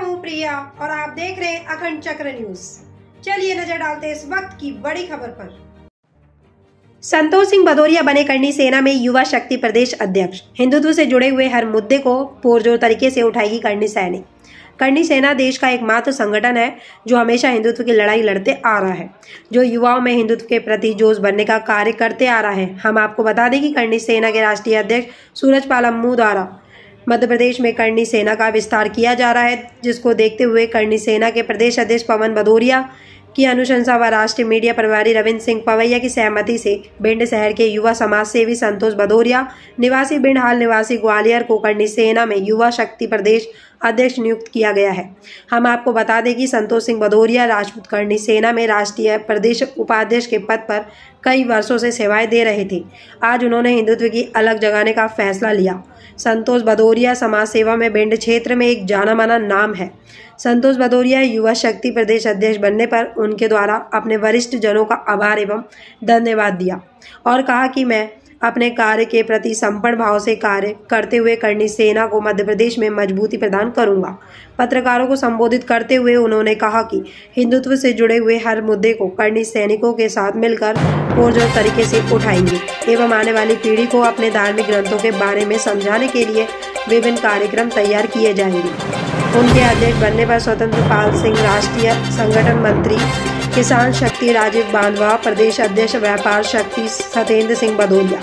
मैं हूं प्रिया और आप देख रहे हैं अखंड चक्र न्यूज। चलिए नजर डालते हैं इस वक्त की बड़ी खबर पर। संतोष सिंह भदौरिया बने करनी सेना में युवा शक्ति प्रदेश अध्यक्ष। हिंदुत्व से जुड़े हुए हर मुद्दे को पुरजोर तरीके से उठाएगी करनी सैनिक। करनी सेना देश का एकमात्र संगठन है जो हमेशा हिंदुत्व की लड़ाई लड़ते आ रहा है, जो युवाओं में हिंदुत्व के प्रति जोश भरने का कार्य करते आ रहा है। हम आपको बता दें कि करनी सेना के राष्ट्रीय अध्यक्ष सूरजपाल अम्मू द्वारा मध्य प्रदेश में करनी सेना का विस्तार किया जा रहा है, जिसको देखते हुए करनी सेना के प्रदेश अध्यक्ष पवन भदौरिया की अनुशंसा व राष्ट्रीय मीडिया प्रभारी रविंद्र सिंह पवैया की सहमति से भिंड शहर के युवा समाज सेवी संतोष भदौरिया निवासी भिंड हाल निवासी ग्वालियर को करनी सेना में युवा शक्ति प्रदेश अध्यक्ष नियुक्त किया गया है। हम आपको बता दें कि संतोष सिंह भदौरिया राजपूत करनी सेना में राष्ट्रीय प्रदेश उपाध्यक्ष के पद पर कई वर्षों से सेवाएं दे रहे थे। आज उन्होंने हिंदुत्व की अलग जगाने का फैसला लिया। संतोष भदौरिया समाज सेवा में भिंड क्षेत्र में एक जाना माना नाम है। संतोष भदौरिया युवा शक्ति प्रदेश अध्यक्ष बनने पर उनके द्वारा अपने वरिष्ठ जनों का आभार एवं धन्यवाद दिया और कहा कि मैं अपने कार्य के प्रति समर्पण भाव से कार्य करते हुए करनी सेना को मध्य प्रदेश में मजबूती प्रदान करूंगा। पत्रकारों को संबोधित करते हुए उन्होंने कहा कि हिंदुत्व से जुड़े हुए हर मुद्दे को करनी सैनिकों के साथ मिलकर पुरजोर तरीके से उठाएंगे एवं आने वाली पीढ़ी को अपने धार्मिक ग्रंथों के बारे में समझाने के लिए विभिन्न कार्यक्रम तैयार किए जाएंगे। उनके अध्यक्ष बनने पर स्वतंत्र पाल सिंह राष्ट्रीय संगठन मंत्री, किसान शक्ति राजीव बांधवा, प्रदेश अध्यक्ष व्यापार शक्ति सत्येंद्र सिंह भदौरिया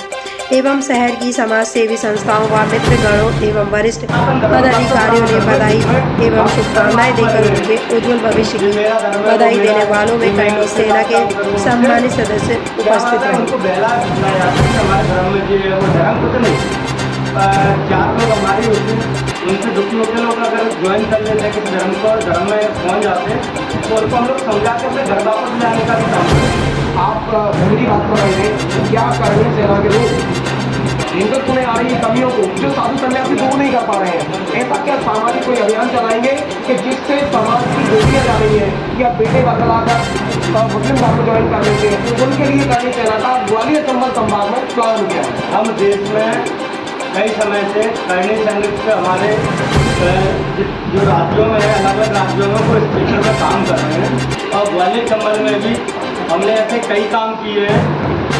एवं शहर की समाज सेवी संस्थाओं व मित्रगणों एवं वरिष्ठ पदाधिकारियों ने बधाई एवं शुभकामनाएं देकर उनके उज्जवल भविष्य की बधाई देने वालों में करनी सेना के सम्मानित सदस्य उपस्थित रहे। चार लोग हमारी उनसे दुखी होते लोग अगर ज्वाइन कर लेते हैं कि धर्म में पहुंच जाते हैं तो उनको हम लोग समझा के अपने घर वापस लाने का भी काम करें। आप गहरी बात कर रहे हैं, क्या करनी सेना के लोग हिंदुत्व में आ रही कमियों को जो साधु सन्यासी दूर नहीं कर पा रहे हैं, ऐसा क्या सामाजिक कोई अभियान चलाएंगे कि जिससे समाज की गोलियां जा रही है या बेटे बदलाकर मुस्लिम धर्म ज्वाइन कर लेते हैं, उनके लिए करनी सेना का ग्वालियर चंबल संभाग में प्लान किया है। हम देश में कई समय से करनी सैनिक से हमारे जो राज्यों में है, अलग अलग राज्यों में वो स्टेशन में काम कर रहे हैं और ग्वालियर चंबल में भी हमने ऐसे कई काम किए हैं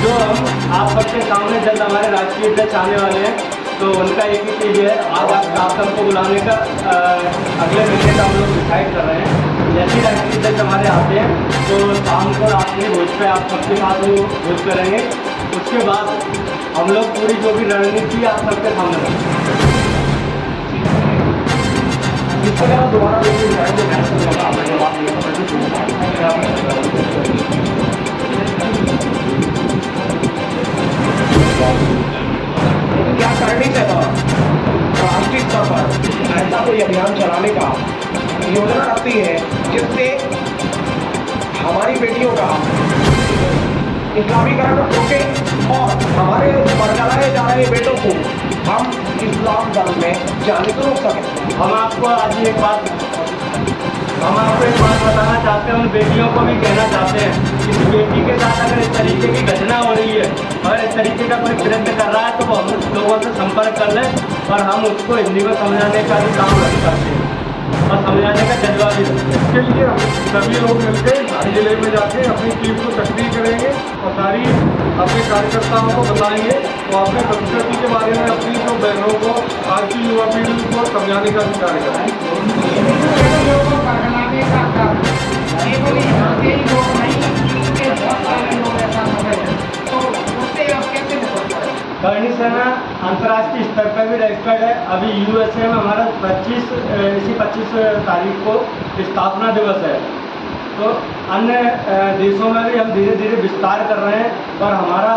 जो हम आप सबके सामने जल्द हमारे राष्ट्रीय अध्यक्ष आने वाले हैं तो उनका एक ही चीज़ है, आज आप सबको बुलाने का अगले महीने का हम लोग डिसाइड कर रहे हैं। जैसे राष्ट्रीय अध्यक्ष हमारे आते हैं तो शाम को रात्रि भोज पे आप सबके साथ वो भोज करेंगे। उसके बाद हम लोग पूरी जो भी रणनीति आप सबके सामने रखेंगे। दोबारा क्या करनी चाहिए राष्ट्रीय स्तर पर ऐसा कोई अभियान चलाने का योजना रखती है जिससे हमारी बेटियों का इस्लामीकरण रोके और हमारे पढ़ाए जा रहे बेटों को हम इस्लाम धर्म में जाने को रोक सकें। हम आपको एक बात बताना चाहते हैं, उन बेटियों को भी कहना चाहते हैं कि इस बेटी के साथ अगर इस तरीके की घटना हो रही है और इस तरीके का कोई कृत्य कर रहा है तो वो हम लोगों से संपर्क कर लें और हम उसको हिंदी में समझाने का भी काम रख सकते हैं और समझाने का जज्बा भी रखते हैं। इसके लिए हम सभी लोग मिलकर जिले में जाके अपनी टीम को सक्रिय करेंगे और सारी अपने कार्यकर्ताओं को बताएंगे और अपने संस्कृति के बारे में अपनी जो बहनों को आज की युवा पीढ़ी को समझाने का भी कार्य करेंगे। करनी सेना अंतर्राष्ट्रीय स्तर पर भी रजिस्टर्ड है। अभी यूएसए में हमारा 25 तारीख को स्थापना दिवस है, तो अन्य देशों में भी हम धीरे धीरे विस्तार कर रहे हैं और हमारा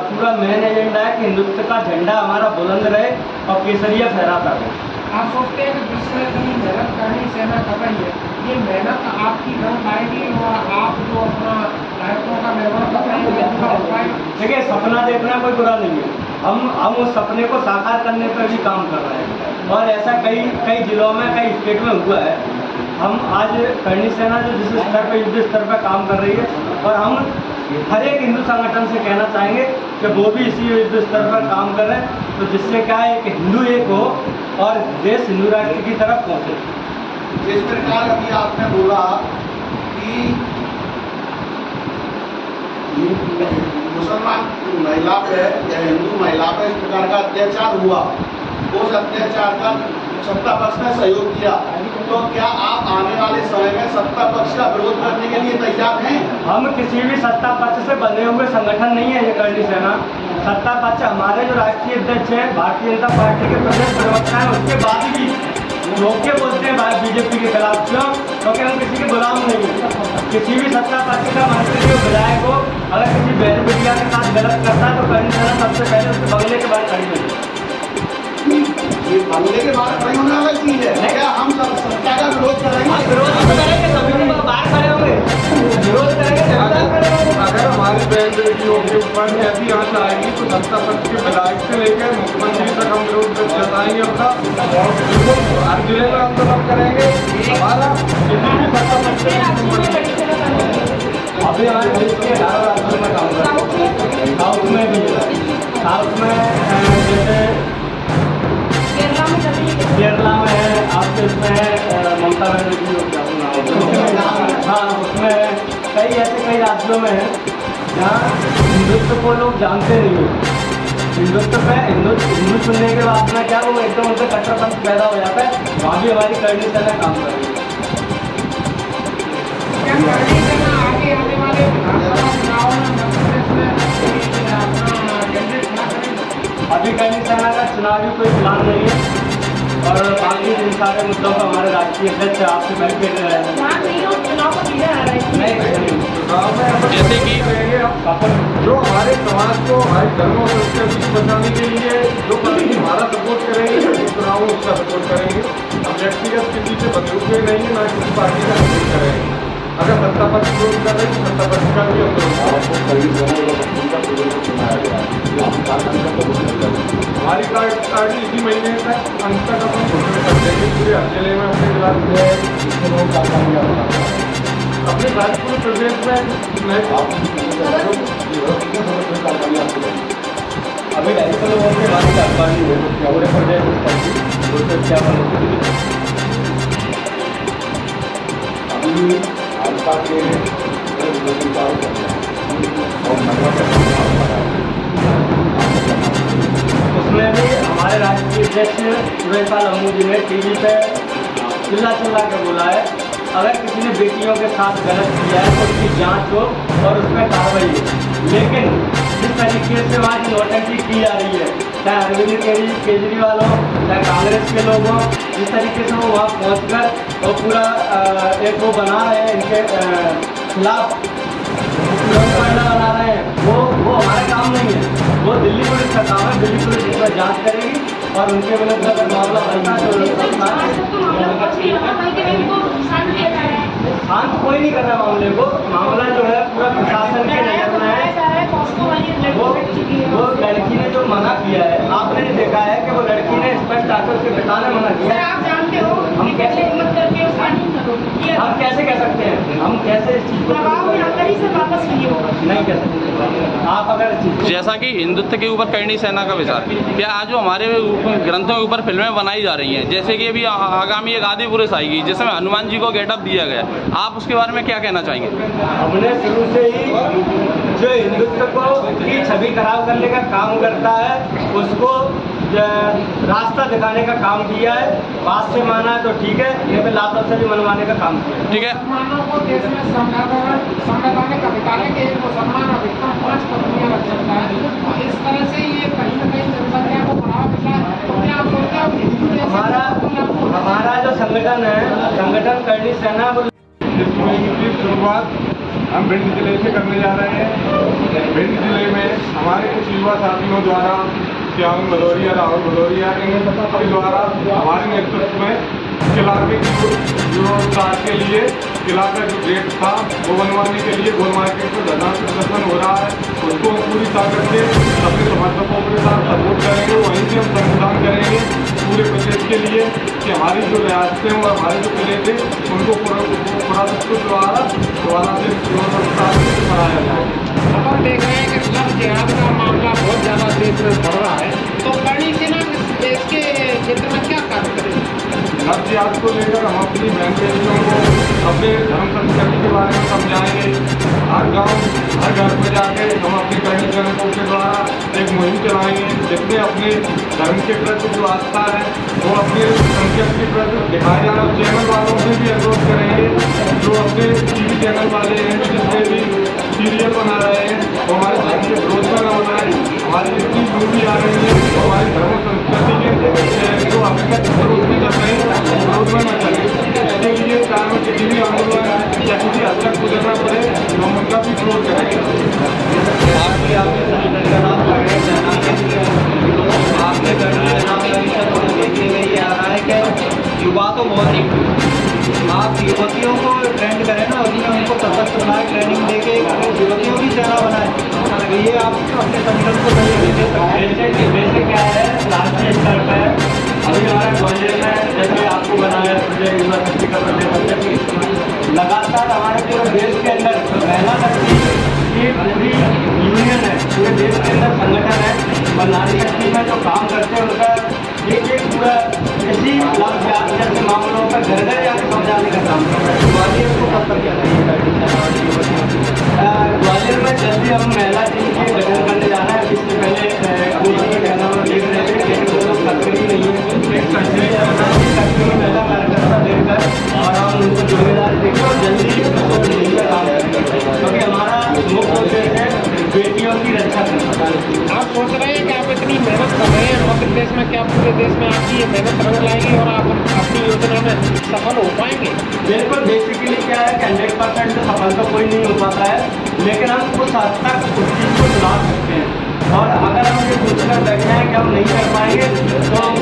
पूरा मेन एजेंडा है कि हिंदुत्व का झंडा हमारा बुलंद रहे और केसरिया फहराता रहे। आप सोचते हैं कि जिसमें इतनी मेहनत करनी सेना कर रही है, ये मेहनत आपकी घर पाएगी और आप जो अपना नायकों का निर्माण कर रहे हैं? देखिए, सपना देखना कोई बुरा नहीं है, हम उस सपने को साकार करने पर भी काम कर रहे हैं और ऐसा कई जिलों में कई स्टेट में हुआ है। हम आज करनी सेना जो जिस स्तर पर युद्ध स्तर पर काम कर रही है और हम हर एक हिंदू संगठन से कहना चाहेंगे कि वो भी इसी युद्ध स्तर पर काम कर रहे हैं, तो जिससे क्या है कि हिंदू एक हो और देश हिंदू राष्ट्र की तरफ पहुँचे। जिस प्रकार अभी आपने बोला कि मुसलमान महिला पे या हिंदू महिला पे इस प्रकार का अत्याचार हुआ, उस अत्याचार का सत्ता पक्ष ने सहयोग किया, तो क्या आप आने वाले समय में सत्ता पक्ष का विरोध करने के लिए तैयार हैं? हम किसी भी सत्ता पक्ष से बंधे हुए संगठन नहीं है ये करनी सेना। सत्ता पक्ष हमारे जो राष्ट्रीय अध्यक्ष है, भारतीय जनता पार्टी के प्रदेश प्रवक्ता है, उसके बाद भी लोग के बोलते हैं बीजेपी के खिलाफ। क्यों? क्योंकि हम किसी के गुलाम नहीं है। किसी भी सत्ता पक्ष का मंत्री हो, विधायक हो, अगर किसी बहन बेटिया के साथ गलत करता है तो करनी सेना सबसे पहले उसके बंगले के बाहर खड़ी होगी। ये बंगले के बाहर खड़ी होने वाली चीज है क्या? हम सब सत्ता का विरोध करेंगे, विरोध करेंगे, सभी लोग बाहर खड़े होंगे, विरोध करेंगे, अगर हमारी बहन बेटियों के ऊपर ऐसी आंच आएगी तो सत्ता पक्ष के विधायक से लेकर मुख्यमंत्री तक हम विरोध जताएंगे अपना, और बिल्कुल हर जिले में आंदोलन करेंगे। हमारा किसी भी सत्ता पक्ष अभी हमारे देश के 11 राज्यों में काम कर रहे हैं। साउथ में भी है, साउथ में जैसे केरला में है, आपके इसमें ममता बनर्जी हो क्या, हाँ उसमें कई राज्यों में है जहाँ हिंदुत्व को लोग जानते नहीं है। हिंदुत्व पे हिंदू सुनने के बाद में क्या वो एकदम उनसे कट्टरपंथ पैदा हो जाता है। वहाँ भी हमारी करनी सेना काम कर रही है। आगे आने वाले विधानसभा चुनाव में अभी करनी सेना का चुनावी कोई प्लान नहीं है, और बाकी इन सारे मुद्दों पर हमारे राष्ट्रीय अध्यक्ष आपसे मिलकर जैसे कि जो हमारे समाज को हमारे धर्मों संस्कृति को बचाने के लिए जो पार्टी हमारा सपोर्ट करेंगे, चुनाव में उसका सपोर्ट करेंगे। हम व्यक्तिगत किसी से बदले हुए नहीं है, ना किसी पार्टी का सपोर्ट करेंगे। अगर सत्ता पक्ष विरोध कर रहे हैं तो सत्ता पक्ष का भी हमारी पार्टी इसी महीने तक अंत तक अपन घोषणा कर देंगे पूरे हर जिले में अपने अपने पूरे प्रदेश में। अभी 250 लोगों के हमारी कार्यकारिणी है पूरे प्रदेश क्या भाजपा के उसमें भी हमारे राष्ट्रीय अध्यक्ष सुरेशपाल अम्मू जी ने टीवी पे चिल्ला के बोला है, अगर किसी ने बेटियों के साथ गलत किया है तो उसकी जांच हो और उसमें कार्रवाई हो। लेकिन जिस तरीके से वहाँ की नोटंकी की जा रही है, चाहे अरविंद केजरीवाल हो, चाहे कांग्रेस के लोग हों, जिस तरीके से वो वहाँ पहुँचकर और पूरा एक वो बना रहे हैं, इनके खिलाफ बना रहे हैं, वो हमारा काम नहीं है। वो दिल्ली पुलिस का काम है। दिल्ली पुलिस इस पर जाँच करेगी और उनके विरुद्ध अगर मामला बनता शांत कोई नहीं कर रहा मामले को। मामला जो है पूरा प्रशासन के नजर में है। वो लड़की ने जो मना किया है, आपने देखा है कि वो लड़की ने स्पष्ट आकर उसके पिता ने मना किया। आप जानते हो हम कैसे कह सकते हैं, हम कैसे इस चीज को नहीं कह सकते। आप अगर जैसा कि हिंदुत्व के ऊपर करनी सेना का विचार, क्या आज जो हमारे ग्रंथों के ऊपर फिल्में बनाई जा रही हैं, जैसे कि अभी आगामी एक आदि पुरुष आएगी जिसमें हनुमान जी को गेटअप दिया गया, आप उसके बारे में क्या कहना चाहेंगे? हमने शुरू से ही जो हिंदुत्व को की छवि खराब करने का काम करता है उसको रास्ता दिखाने का काम किया है। बात से माना है तो ठीक है, ये भी लातों से भी मनवाने का काम किया। ठीक है, मुसलमानों को देश में संवैधानिक अधिकार है कि मुसलमान अधिकतम 5 पत्नियां रख सकता है। इस तरह से ये कहीं न कहीं जनसंख्या को बढ़ावा मिला है। तो क्या आप बोलते हैं हमारा जो संगठन है, संगठन करनी सेना, की शुरुआत हम भिंड जिले से करने जा रहे हैं। भिंड जिले में हमारे कुछ युवा साथियों द्वारा श्याम भदौरिया, राहुल भदौरिया के द्वारा हमारे नेतृत्व में किला के जो स्टार्ट के लिए किला का जो गेट था वो बनवाने के लिए गोल मार्केट में धरना प्रदर्शन हो रहा है। उसको हम पूरी ताकत से अपने समर्थकों के साथ सपोर्ट करेंगे। वहीं से हम संविधान करेंगे पूरे प्रदेश के लिए कि हमारी जो रियासतें और हमारे जो किले थे उनको पुरातत्व द्वारा से बनाया जाए। अपन देख रहे हैं कि लव जिहाद का मामला बहुत ज़्यादा देश में बढ़ रहा है, तो करनी सेना देश के क्षेत्र में क्या कार्य करेगी? लक्ष्य आज को लेकर हम अपनी बहन बेटियों को अपने धर्म संस्कृति के बारे में समझाएंगे। हर गांव हर घर में जाके हम अपने करणी सेवकों के द्वारा एक मुहिम चलाएंगे, जिसमें अपने धर्म के प्रति जो आस्था है वो अपने संस्कृति के प्रति दिखाए जाना। चैनल वालों से भी अनुरोध करेंगे जो अपने टीवी चैनल वाले हैं, जितने भी सीरियल बना रहे हैं वो हमारे धर्म के विरोध में न बनाए। हमारी जितनी मूवी आ रही है वो हमारी धर्म संस्कृति के जो हकीकत विरोध में कर रहे हैं विरोध में न चले। इसके लिए चाहे में किसी भी आंदोलन या किसी हद तक गुजरना पड़े तो हम उनका भी विरोध करेंगे। आपके ये आ रहा है कि युवा तो बहुत ही आप युवतियों को ट्रेंड करें ना, उसमें उनको सशक्त बनाए, ट्रेनिंग देके युवतियों की सेना बनाए, ये आप अपने संगठन को सही दे सकते हैं। जैसे क्या है राष्ट्रीय स्तर पर अभी हमारे ग्वालियर में जैसे आपको बनाया युवा शक्ति का लगातार हमारे पूरे देश के अंदर महिला शक्ति की पूरी यूनियन है, पूरे देश के अंदर संगठन है और नारी शक्ति में जो काम करते हैं उनका एक पूरा इसी जैसे मामलों पर घर घर जाकर समझाने का काम कर रहा है। ग्वालियर को कब तक क्या ग्वालियर में जल्दी हम महिला टीम की गठन करने जा रहे हैं। इससे पहले कहना देख रहे थे लेकिन वो लोग सक्रिय नहीं है, एक सक्रिय महिला कार्यकर्ता देखकर और हम उनको जिम्मेदारी देकर और जल्दी का काम करेंगे, क्योंकि हमारा मुख्य उद्देश्य है बेटियों की रक्षा करना। आप सोच रहे हैं कि आप इतनी मेहनत कर रहे हैं मध्य प्रदेश में, क्या पूरे देश में आपकी ये मेहनत रंग लाएगी और आप अपनी योजना में सफल हो पाएंगे? बिल्कुल, बेसिकली क्या है कि 100% सफल तो कोई नहीं हो पाता है, लेकिन हम उस हद तक उस चीज़ को सुधार सकते हैं। और अगर हम ये सोचकर बैठे हैं कि हम नहीं कर पाएंगे तो हम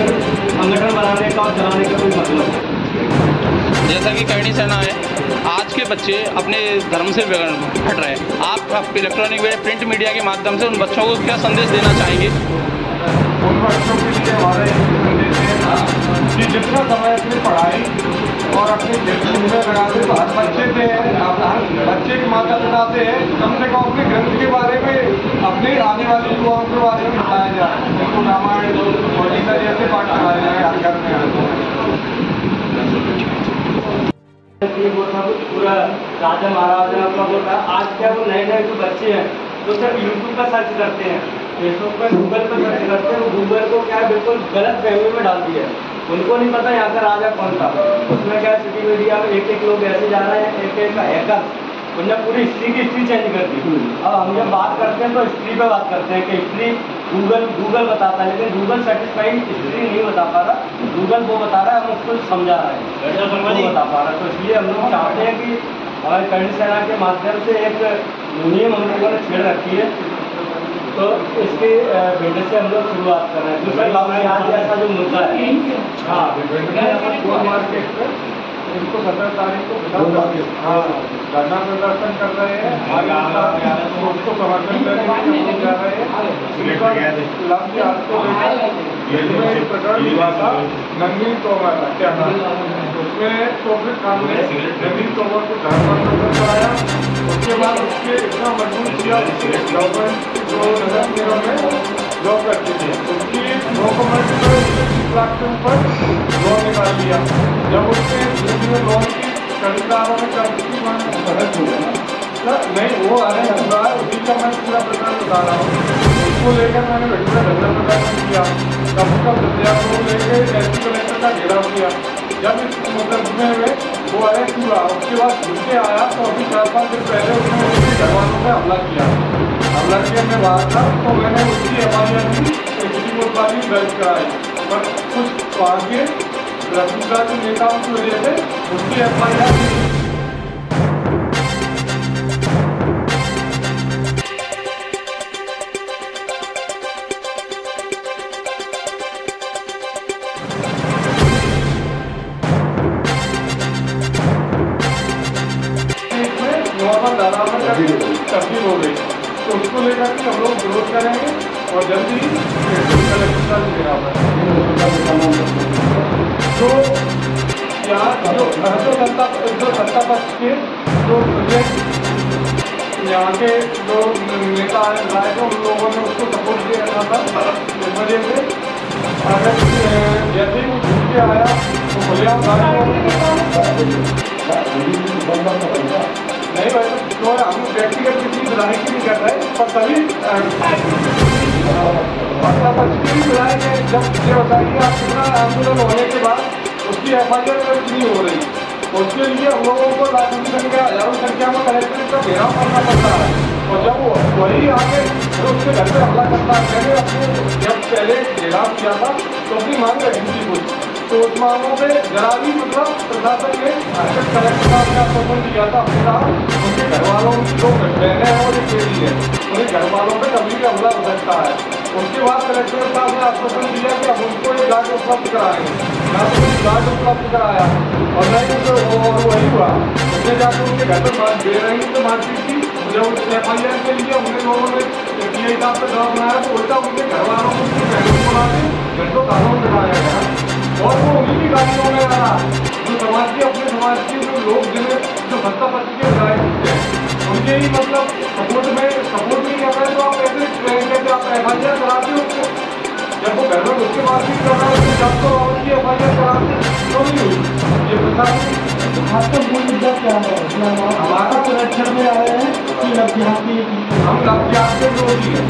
संगठन बनाने का और चलाने का कोई मतलब नहीं। जैसा कि करणी सेना है, आज के बच्चे अपने धर्म से हट रहे हैं। आप इलेक्ट्रॉनिक मीडिया प्रिंट मीडिया के माध्यम से उन बच्चों को क्या संदेश देना चाहेंगे? उन बच्चों के लिए हमारा एक संदेश है कि जितना समय अपनी पढ़ाई और अपने खेल में लगाते तो हर बच्चे से बच्चे के माता पिता से कम से कम अपने ग्रंथ के बारे में अपने आने वाले युवाओं के बारे में बताया जाए, उनको रामायण और गीता जैसे पाठ कराए जाए हर घर में। वो सब पूरा राजा महाराजा का वो था। आज क्या वो नए नए जो बच्चे हैं तो सिर्फ यूट्यूब पर सर्च करते हैं, फेसबुक पर गूगल पर सर्च करते हैं, गूगल को क्या बिल्कुल गलत फहमी में डाल दिया है। उनको नहीं पता यहाँ का राजा कौन था। उसमें क्या सिटी मीडिया में एक एक लोग ऐसे जा रहे हैं, एक एक का हैकर उन्होंने पूरी हिस्ट्री की हिस्ट्री चेंज कर दी। अब हम जब बात करते हैं तो हिस्ट्री पे बात करते हैं कि हिस्ट्री गूगल बताता है, लेकिन गूगल सेटिस्फाइड हिस्ट्री नहीं बता पा रहा, गूगल वो बता रहा है, हम उसको समझा रहे हैं, नहीं बता पा रहा। तो इसलिए हम लोग चाहते हैं कि हमारी करणी सेना के माध्यम से एक नियम हम लोगों ने छेड़ रखी है, तो इसके बेटे से हम लोग शुरुआत कर रहे हैं। दूसरा आज ऐसा जो मुद्दा है, हाँ इनको 17 तारीख को धरना प्रदर्शन कर रहे हैं, उसको समर्थन करने जा रहे हैं। लक्ष्य आज को प्रकरण हुआ था नंगीन तोमर हत्याकांड, उसमें तोफिक खान ने नंगीन तोमर को धर्मांतरण कराया। उसके बाद उसके इतना मजबूर किया गवर्नमेंट जो नगर निगम में जॉब करती थी, उसकी डॉक्यूमेंट पर 20 लाख के ऊपर लोन निकाल लिया। जब उसने लोन की खरीदारों ने कर्ज की बहस हो गया, नहीं वो अरेस्ट हुआ है, उसी का मैं पूरा प्रकरण बता रहा हूँ। उसको लेकर मैंने बेटूरा धरना प्रदर्शन किया, तब उसका सत्याग्रह लेकर एसपी कलेक्टर का घेराव किया। जब इस मुकदमे में वो अरेस्ट हुआ, उसके बाद घूमते आया तो अभी 4-5 दिन पहले उसने उसके घर वालों में हमला किया। हमला किया मैं बाहर था तो मैंने उसकी FIR की सिटी कोर्ट वाली दर्ज कराई, पर कुछ वहाँ के राजनीतिक नेताओं की वजह से उसकी FIR तब्दील हो गई, तो उसको लेकर के हम लोग विरोध करेंगे और जल्दी तो यहाँ जो सत्ता पक्ष के जो यहाँ के जो नेता आए थे उन लोगों ने उसको सपोर्ट किया था। इस वजह से अगर जैसे ही वो घूम के आया तो खुलेआम गाड़ियों नहीं भाई, तो हम व्यक्तिगत किसी विधायक नहीं कर रहे, पर सभी भी बुलाएंगे। जब ये बताइए आप कितना आंदोलन होने के बाद उसकी FIR नहीं हो रही, उसके लिए हम लोगों को लाखों की संख्या, हजारों संख्या में कलेक्ट्रेट का घेराव करना पड़ता है। और जब वही आके उसके घर पर हमला करता है, मैंने अपने जब पहले घेराव किया था तो अपनी मांग रखी थी कुछ, तो उस मांगों पे जरा भी मतलब प्रशासन ने कलेक्टर साहब ने आश्वासन दिया था अपने साथ, उनके घर वालों की जो बहनें हैं और एक बेटी है, उन्हें घर वालों पे कभी भी हमला हो सकता है। उसके बाद कलेक्टर साहब ने आश्वासन दिया कि हम उनको एक गार्ड उपलब्ध कराएंगे, ना तो एक गार्ड उपलब्ध कराया और न ही तो वही हुआ, उसने जाकर उनके घर पर दे रही तो मारपीट की। जब FIR के लिए उनके लोगों ने PI साहब पर दबाव बनाया तो उल्टा उनके घर वालों को उनकी बहनों को बुला के घंटों कानून बिठाया गया, और वो उन्हीं की गाड़ियों में आ रहा जो समाज के अपने समाज के जो लोग जिन्हें जो सत्ता पक्ष के विधायक हैं उनके ही मतलब सपोर्ट नहीं कर रहे, तो आप कैसे आप FIR कराते हो उसको? जब वो घर में उसके बाद भी कर रहा है उसके जब तो उसकी FIR कराते तो नहीं हुई। ये प्रशासन आपका मूल मुद्दा क्या है? हमारा सुरक्षण में आ रहे हैं कि लब्धियात की? हम लब्धियात के विरोधी हैं।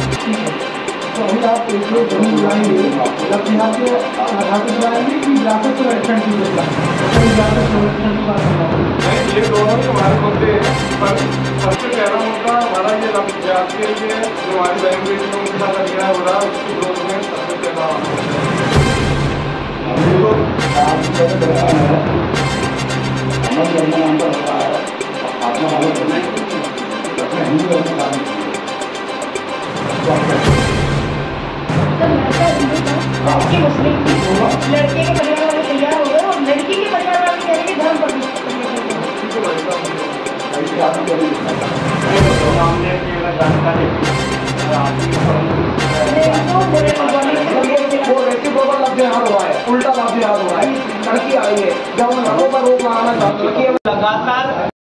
तो अभी आप इसलिए जमीन बुलाएंगे, लब्धियात के आधार पर बुलाएंगे कि जाकर सुरक्षण की बात जाकर सुरक्षण की बात नहीं, ये दोनों ही हमारे मुद्दे हैं, पर सबसे पहला मुद्दा हमारा ये लब्धियात के लिए जो हमारी बहन बेटियों के साथ अन्याय हो रहा है उसके विरोध में सबसे पहला लड़की मुस्लिम थी, लड़के के परिवार वाले तैयार हो गए और लड़की के परिवार वाले कह रहे कि धर्म पर उल्टा लाभ्यार हुआ है। लड़की आई है, जब उन घरों पर रोक लगाना चाहती है, लगातार